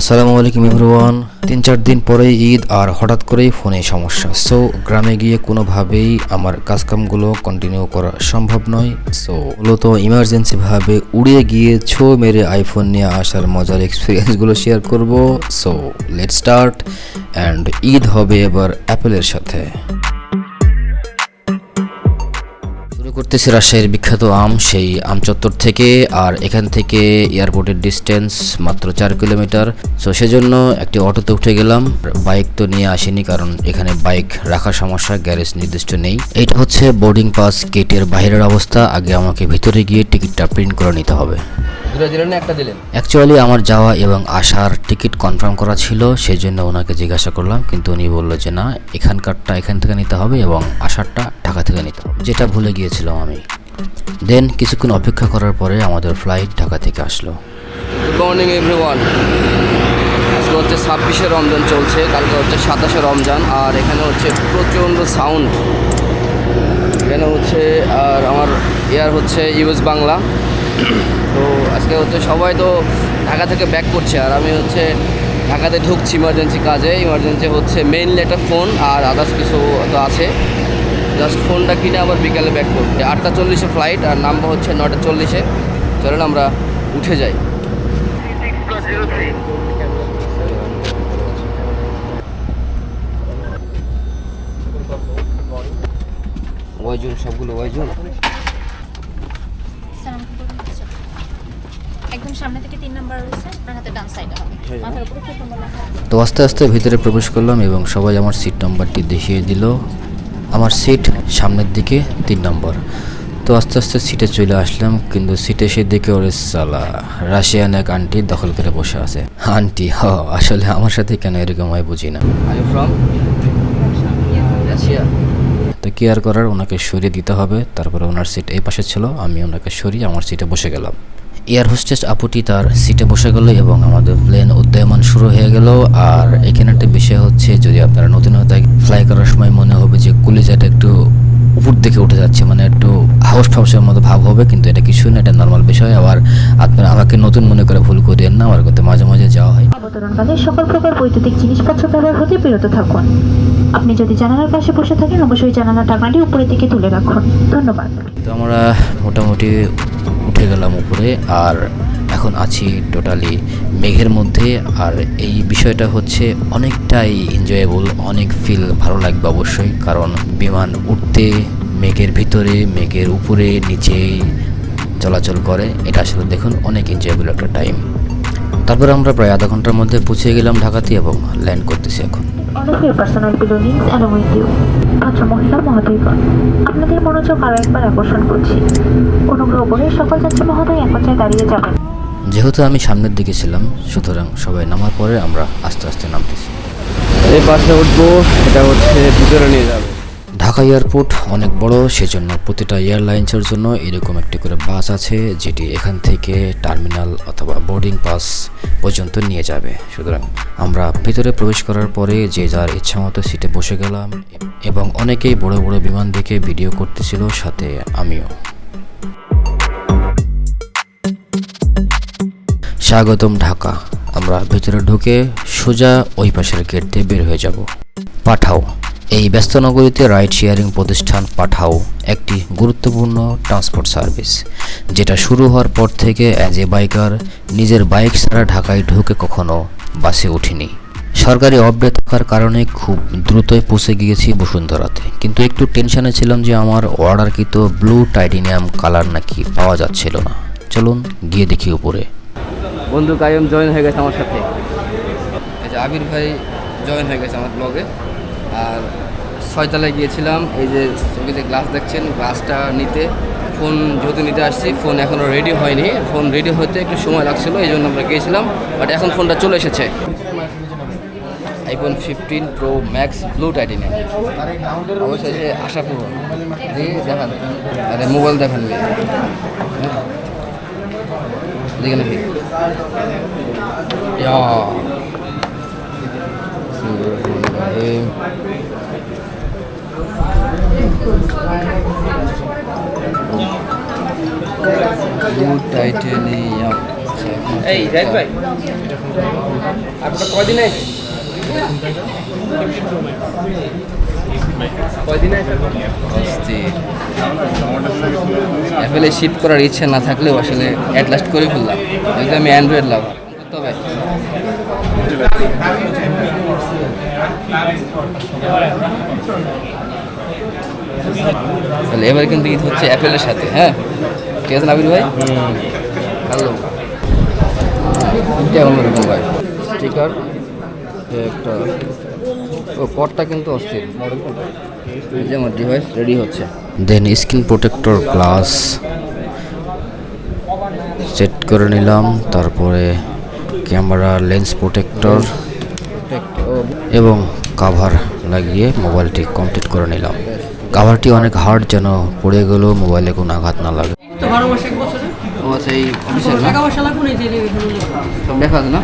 আসসালামু আলাইকুম এভরিওয়ান। 3-4 দিন পরেই ঈদ আর হঠাৎ করেই ফোনে সমস্যা। সো গ্রামে গিয়ে কোনোভাবেই আমার কাজকামগুলো কন্টিনিউ করা সম্ভব নয়। সো মূলত ইমার্জেন্সিভাবে উড়ে গিয়ে ছো মেরে আইফোন নিয়ে আসার মজার এক্সপিরিয়েন্সগুলো শেয়ার করব। So let's start. And Eid হবে এবার অ্যাপেলের সাথে। করতেছি রাজশাহীর বিখ্যাত আম, সেই আম চত্বর থেকে। আর এখান থেকে এয়ারপোর্টের ডিস্টেন্স মাত্র 4 কিলোমিটার। সো সেজন্য একটি অটোতে উঠে গেলাম। বাইক তো নিয়ে আসিনি, কারণ এখানে বাইক রাখার সমস্যা, গ্যারেজ নির্দিষ্ট নেই। এইটা হচ্ছে বোর্ডিং পাস গেটের বাইরের অবস্থা। আগে আমাকে ভিতরে গিয়ে টিকিটটা প্রিন্ট করে নিতে হবে। অ্যাকচুয়ালি আমার যাওয়া এবং আসার টিকিট কনফার্ম করা ছিল, সেই জন্য ওনাকে জিজ্ঞাসা করলাম, কিন্তু উনি বললো যে না, এখানকারটা এখান থেকে নিতে হবে এবং আসারটা ঢাকা থেকে নিতে হবে, যেটা ভুলে গিয়েছিলাম আমি। দেন কিছুক্ষণ অপেক্ষা করার পরে আমাদের ফ্লাইট ঢাকা থেকে আসলো। Good morning everyone. আজকে হচ্ছে 26শে রমজান চলছে, কালকে হচ্ছে 27শে রমজান। আর এখানে হচ্ছে প্রচণ্ড সাউন্ড এখানে হচ্ছে। আর আমার এয়ার হচ্ছে ইউএস বাংলা। তো আজকে হচ্ছে সবাই তো ঢাকা থেকে ব্যাক করছে, আর আমি হচ্ছে ঢাকাতে ঢুকছি ইমার্জেন্সি কাজে। ইমার্জেন্সি হচ্ছে মেইনলি একটা ফোন, আর আদার্স কিছু তো আছে। জাস্ট ফোনটা কিনে আবার বিকালে ব্যাক করবো। 8:40-এ ফ্লাইট, আর নামবো হচ্ছে 9:40-এ। চলেন আমরা উঠে যাই। ওয়াইজুন, সবগুলো ওয়াইজুন। একদম সামনে থেকে 3 নাম্বার রয়েছে, আপনার হাতে ডান সাইডে হবে, মাথার উপরে 4 নাম্বার লেখা। তো আস্তে আস্তে ভিতরে প্রবেশ করলাম এবং সবাই আমার সিট নাম্বারটি দেখিয়ে দিল। আমার সিট সামনের দিকে 3 নম্বর। তো আস্তে আস্তে সিটে চলে আসলাম, কিন্তু সিটে এসে দেখে ওরে সালা, রাশিয়ান এক আন্টি দখল করে বসে আছে। আন্টি আসলে আমার সাথে কেন এরকম হয় বুঝি না। I am from Russia. তো কি আর করার, ওনাকে সরিয়ে দিতে হবে। তারপরে ওনার সিট এই পাশে ছিল, আমি ওনাকে সরিয়ে আমার সিটে বসে গেলাম। এয়ার হোস্টেস আপুটি তার সিটে বসে গেল এবং আমাদের প্লেন উড্ডয়মান শুরু হয়ে গেল। আর এখানে একটা বিষয় হচ্ছে, যদি আপনারা নতুন হয়ে থাকে, ফ্লাই করার সময় মনে হবে যে কলিজাটা একটু উপর দিকে উঠে যাচ্ছে, মানে একটু হাউস ফাউসের মতো ভাব হবে, কিন্তু এটা কিছু না, এটা নর্মাল বিষয়। আবার আপনারা আমাকে নতুন মনে করে ভুল করিয়েন না, আমার কিন্তু মাঝে মাঝে যাওয়া হয়। অবতরণকালে সকল প্রকার বৈদ্যুতিক জিনিসপত্র ব্যবহার হতে বিরত থাকুন। আপনি যদি জানালার পাশে বসে থাকেন, অবশ্যই জানালার ঢাকনাটি উপরের দিকে তুলে রাখুন। ধন্যবাদ। তো আমরা মোটামুটি উঠে গেলাম উপরে, আর এখন আছি টোটালি মেঘের মধ্যে। আর এই বিষয়টা হচ্ছে অনেকটাই এনজয়েবল, অনেক ফিল ভালো লাগবে অবশ্যই, কারণ বিমান উঠতে মেঘের ভিতরে, মেঘের উপরে, নিচে চলাচল করে। এটা আসলে দেখুন অনেক এনজয়েবল একটা টাইম। তারপরে আমরা প্রায় আধা ঘন্টার মধ্যে পৌঁছে গেলাম ঢাকাতে এবং ল্যান্ড করতেছি এখন। All of your personal belongings along with you. ভদ্রমহিলা মহোদয়গণ, আপনাদের মনোযোগ আরও একবার আকর্ষণ করছি। অনুগ্রহ করে সকল যাত্রী মহোদয় এক পর্যায়ে দাঁড়িয়ে যাবেন। যেহেতু আমি সামনের দিকে ছিলাম, সুতরাং সবাই নামার পরে আমরা আস্তে আস্তে নামতেছি। এই পাশে উঠবো, এটা হচ্ছে ভিতরে নিয়ে যাবে। ঢাকা এয়ারপোর্ট অনেক বড়, সেজন্য প্রতিটা এয়ারলাইন্সের জন্য এরকম একটি করে বাস আছে, যেটি এখান থেকে টার্মিনাল অথবা বোর্ডিং পাস পর্যন্ত নিয়ে যাবে। সুতরাং আমরা ভিতরে প্রবেশ করার পরে যে যার ইচ্ছা মতো সিটে বসে গেলাম এবং অনেকেই বড় বড় বিমান দেখে ভিডিও করতেছিল, সাথে আমিও। স্বাগতম ঢাকা। আমরা ভিতরে ঢুকে সোজা ওই পাশের গেট দিয়ে বের হয়ে যাব। পাঠাও, এই ব্যস্ত নগরীতে রাইড শেয়ারিং প্রতিষ্ঠান পাঠাও একটি গুরুত্বপূর্ণ ট্রান্সপোর্ট সার্ভিস, যেটা শুরু হওয়ার পর থেকে অ্যাজ এ বাইকার নিজের বাইক ছাড়া ঢাকায় ঢুকে কখনো বাসে উঠিনি। সরকারি আপডেট থাকার কারণে খুব দ্রুতই পৌঁছে গিয়েছি বসুন্ধরাতে, কিন্তু একটু টেনশনে ছিলাম যে আমার অর্ডারকৃত ব্লু টাইটেনিয়াম কালার নাকি পাওয়া যাচ্ছিল না। চলুন গিয়ে দেখি উপরে। বন্ধু কায়ম জয়েন হয়ে গেছে আমার সাথে। এই যে আবির ভাই জয়েন হয়ে গেছে আমার ব্লগে। আর 6 তলায় গিয়েছিলাম, এই যে ছবিতে গ্লাস দেখছেন, গ্লাসটা নিতে। ফোন যেহেতু নিতে আসছি, ফোন এখনও রেডি হয়নি। ফোন রেডি হতে একটু সময় লাগছিলো, এই জন্য আমরা গিয়েছিলাম। বাট এখন ফোনটা চলে এসেছে, iPhone 15 Pro Max blue titanium. অবশ্যই সে আশা করুন। জি দেখান, আরে মোবাইল দেখান দেখে নাকি ব্লু টাইটেনিয়াম। আচ্ছা এই রাইট ভাই আপনারা কয়দিন আছে অ্যাপেলে শিফট করার ইচ্ছা না থাকলেও আসলে অ্যাট লাস্ট করে ফেললাম যেহেতু আমি অ্যান্ড্রয়েড লাভার তবে তাহলে এবার কিন্তু ঈদ হচ্ছে অ্যাপেলের সাথে, হ্যাঁ ঠিক আছে নাবিল ভাই। হ্যালো অন্যরকম ভাই স্টিকার একটা ও পটটা কিন্তু অস্থির মডেল কোনটা এই যে আমার ডিভাইস রেডি হচ্ছে। দেন স্ক্রিন প্রোটেক্টর গ্লাস সেট করে নিলাম, তারপরে ক্যামেরা লেন্স প্রোটেক্টর এবং কাভার লাগিয়ে মোবাইলটি কমপ্লিট করে নিলাম। কাভারটি অনেক হার্ড, যেন পড়ে গেলেও মোবাইলে কোনো আঘাত না লাগে। ও আচ্ছা এই অফিসের না সব দেখা আছে না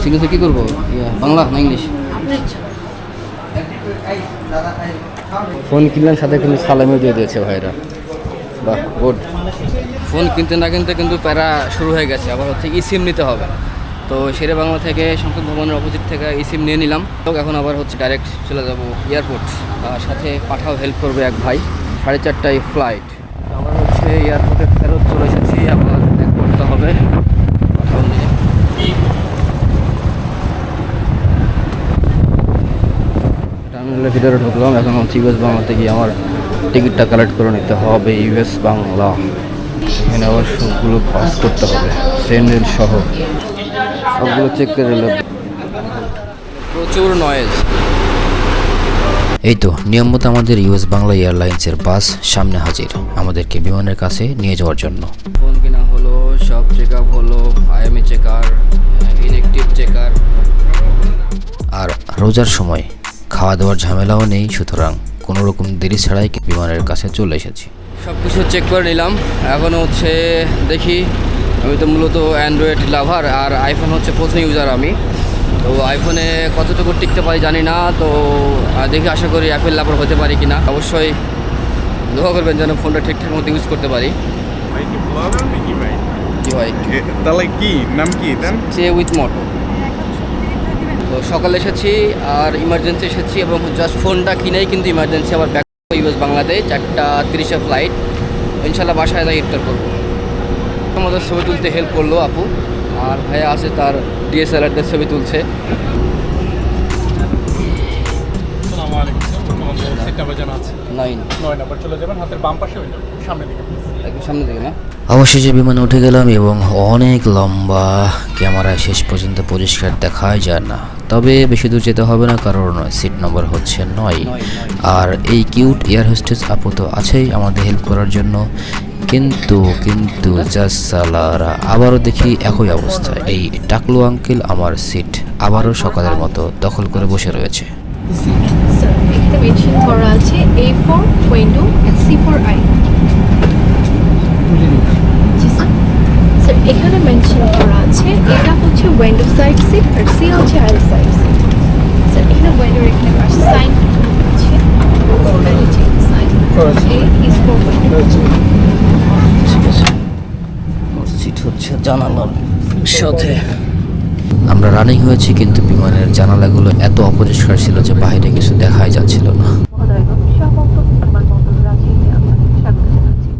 সিগনেচার কী করবো বাংলা না ইংলিশ? ফোন কিনলেন সাথে কিন্তু সালামিও দিয়ে দিয়েছে ভাইরা, বাহ গুড। ফোন কিনতে না কিনতে কিন্তু প্যারা শুরু হয়ে গেছে, আবার হচ্ছে সিম নিতে হবে। তো শেরে বাংলা থেকে সংসদ ভবনের অপোজিট থেকে সিম নিয়ে নিলাম। তো এখন আবার হচ্ছে ডাইরেক্ট চলে যাব এয়ারপোর্ট, আর সাথে পাঠাও হেল্প করবে এক ভাই। 4:30টায় ফ্লাইট, আবার হচ্ছে এয়ারপোর্টে ফেরত চলে এসেছি, আবার ব্যাক করতে হবে পাঠাও নিয়ে। টার্মিনালের ভিতরে ঢুকলাম, এখন হচ্ছে ইউএস বাংলাতে গিয়ে আমার টিকিটটা কালেক্ট করে নিতে হবে। ইউএস বাংলা এখানে আবার সবগুলো পাস করতে হবে, সেন্ডেল সহ সবগুলো চেক করে নিলাম। প্রচুর নয়েজ। এই তো নিয়ম মতো আমাদের ইউএস বাংলা এয়ারলাইন্সের বাস সামনে হাজির, আমাদেরকে বিমানের কাছে নিয়ে যাওয়ার জন্য। ফোন কেনা হলো, সব চেক আপ হলো, আইএমএ চেকার, ইনএক্টিভ চেকার। আর রোজার সময় খাওয়া দাওয়ার ঝামেলাও নেই, সুতরাং কোনো রকম দেরি ছাড়াই বিমানের কাছে চলে এসেছি। সব কিছু চেক করে নিলাম। এখন হচ্ছে দেখি, আমি তো মূলত অ্যান্ড্রয়েড লাভার আর আইফোন হচ্ছে প্রথম ইউজার আমি। তো আইফোনে কতটুকু টিকতে পারি জানি না, তো দেখি আশা করি অ্যাপেল লাভার হতে পারি কিনা। অবশ্যই দোয়া করবেন যেন ফোনটা ঠিকঠাক মতো ইউজ করতে পারি। ভাই কি ব্লগার নাকি ভাই? কি ভাই তাহলে কি নাম কি দেন? সে উইথ মোটো। তো সকালে এসেছি আর ইমার্জেন্সি এসেছি, এবং জাস্ট ফোনটা কিনেই কিন্তু ইমার্জেন্সি আবার ব্যাক ইউএস বাংলাতে 4:30 ফ্লাইট। ইনশাল্লাহ বাসায় যাই ইফতার করবো। আমাদের ছবি তুলতে হেল্প করলো আপু, আর ভাইয়া আছে তার ডিএসএলআরদের ছবি তুলছে। নাইন নাম্বার চলে যাবেন, হাতের বাম পাশে সামনে দিকে, একদম সামনে দিকে না। অবশেষে বিমানে উঠে গেলাম এবং অনেক লম্বা, ক্যামেরায় শেষ পর্যন্ত পরিষ্কার দেখাই যায় না। তবে বেশি দূর যেতে হবে না, কারণ সিট নম্বর হচ্ছে 9। আর এই কিউট এয়ার হোস্টেস আপু তো আছেই আমাদের হেল্প করার জন্য, কিন্তু জাস্ট সালারা আবারও দেখি একই অবস্থায় এই টাকলু আঙ্কেল আমার সিট আবারও সকালের মতো দখল করে বসে রয়েছে। স্যার এখানে মেনশন করা আছে A4 উইন্ডো এন্ড C4 আই। জি স্যার। স্যার এখানে মেনশন করা আছে এটা হচ্ছে উইন্ডো সাইড সিট আর সি হচ্ছে আইল সাইড সিট। স্যার এখানে উইন্ডোর এখানে পাশে সাইন আছে, নিচে sign A is for window। ঠিক আছে, আমার সিট হচ্ছে জানালার সাথে। আমরা রানিং হয়েছি, কিন্তু বিমানের জানালাগুলো এত অপরিষ্কার ছিল যে বাইরে কিছু দেখাই যাচ্ছিল না। মহোদয়গণ, স্বাগতম আমার বন্দর রাজশাহীতে আপনাদের স্বাগত জানাচ্ছি।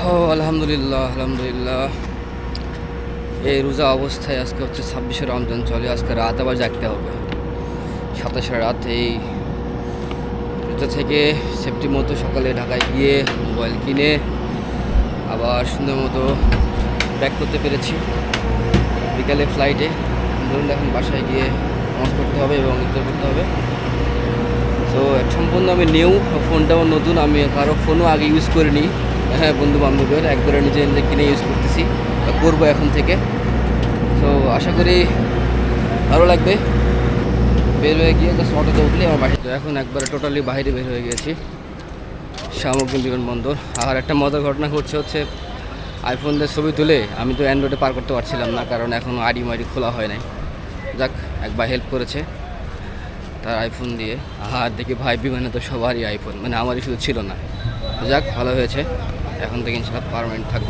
ও আলহামদুলিল্লাহ আলহামদুলিল্লাহ। এই রোজা অবস্থায় আজকে হচ্ছে 26শে রমজান চলে, আজকে রাত আবার জাগতে হবে। 27 রাত এই রোজা থেকে সেফটি মতো সকালে ঢাকায় গিয়ে মোবাইল কিনে আবার সুন্দর মতো ব্যাক করতে পেরেছি। বিকালে ফ্লাইটে ধরুন এখন বাসায় গিয়ে নামাজ পড়তে হবে এবং ইফতার করতে হবে। তো সম্পূর্ণ আমি নিউ, ফোনটাও নতুন, আমি কারো ফোনও আগে ইউজ করিনি। হ্যাঁ বন্ধু বান্ধবের একবারে নিজে নিজে কিনে ইউজ করতেছি, করবো এখন থেকে। তো আশা করি ভালো লাগবে। বের হয়ে গিয়ে জাস্ট অটোতে উঠলে আমার বাসা। তো এখন একবারে টোটালি বাইরে বের হয়ে গেছি, সামগ্রী বিমানবন্দর। আর একটা মজার ঘটনা ঘটছে হচ্ছে আইফোনদের ছবি তুলে আমি তো অ্যান্ড্রয়েডে পার করতে পারছিলাম না, কারণ এখনও আইডি মাইডি খোলা হয় নাই। যাক এক ভাই হেল্প করেছে তার আইফোন দিয়ে। আর দেখি ভাই বিমানে তো সবারই আইফোন, মানে আমারই শুধু ছিল না। যাক ভালো হয়েছে, এখন থেকে ইনশাল্লাহ পার্মানেন্ট থাকবে।